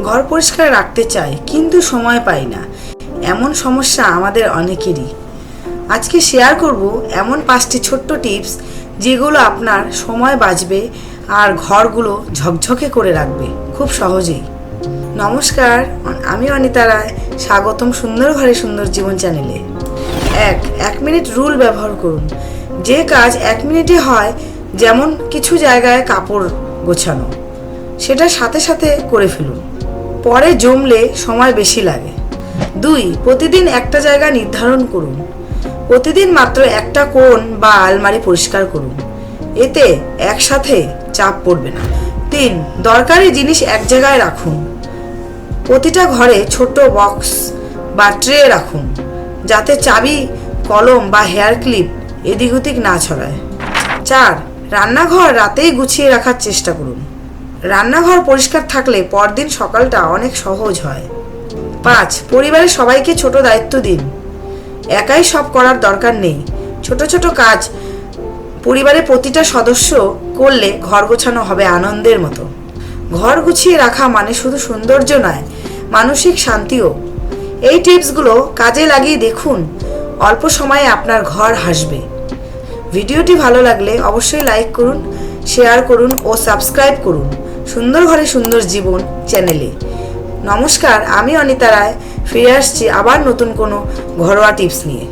ঘর পরিষ্কার রাখতে চাই কিন্তু সময় পাই না, এমন সমস্যা আমাদের অনেকেরই। আজকে শেয়ার করব এমন 5টি ছোট্ট টিপস যেগুলো আপনার সময় বাঁচবে আর ঘরগুলো ঝকঝকে করে রাখবে খুব সহজেই। নমস্কার, আমি অনিতা রায়, স্বাগতম সুন্দর ঘরে সুন্দর জীবন চ্যানেলে। 1 মিনিট রুল ব্যবহার করুন। যে কাজ 1 মিনিটে হয়, যেমন কিছু জায়গায় কাপড় গোছানো, সেটা সাথে সাথে করে ফেলুন, পরে জমলে সময় বেশি লাগে। 2 প্রতিদিন একটা জায়গা নির্ধারণ করুন। প্রতিদিন মাত্র একটা কোণ বা আলমারি পরিষ্কার করুন, এতে একসাথে চাপ পড়বে না। 3 দরকারি জিনিস এক জায়গায় রাখুন। প্রতিটা ঘরে ছোট বক্স বা ট্রে রাখুন, যাতে চাবি, কলম বা হেয়ার ক্লিপ এদিক ওদিক না ছড়ায়। 4 রান্নাঘর রাতেই গুছিয়ে রাখার চেষ্টা করুন। রান্নাঘর পরিষ্কার থাকলে পরদিন সকালটা অনেক সহজ হয়। 5 পরিবারের সবাইকে ছোট দায়িত্ব দিন। একাই সব করার দরকার নেই, ছোট ছোট কাজ পরিবারের প্রতিটা সদস্য করলে ঘর গোছানো হবে আনন্দের মতো। ঘর গুছিয়ে রাখা মানে শুধু সৌন্দর্য নয়, মানসিক শান্তিও। এই টিপসগুলো কাজে লাগিয়ে দেখুন, অল্প সময়ে আপনার ঘর হাসবে। ভিডিওটি ভালো লাগলে অবশ্যই লাইক করুন, শেয়ার করুন ও সাবস্ক্রাইব করুন সুন্দর ঘরে সুন্দর জীবন চ্যানেলে। নমস্কার, আমি অনিতা রায়, ফিরে আসছি আবার নতুন কোনো ঘরোয়া টিপস নিয়ে।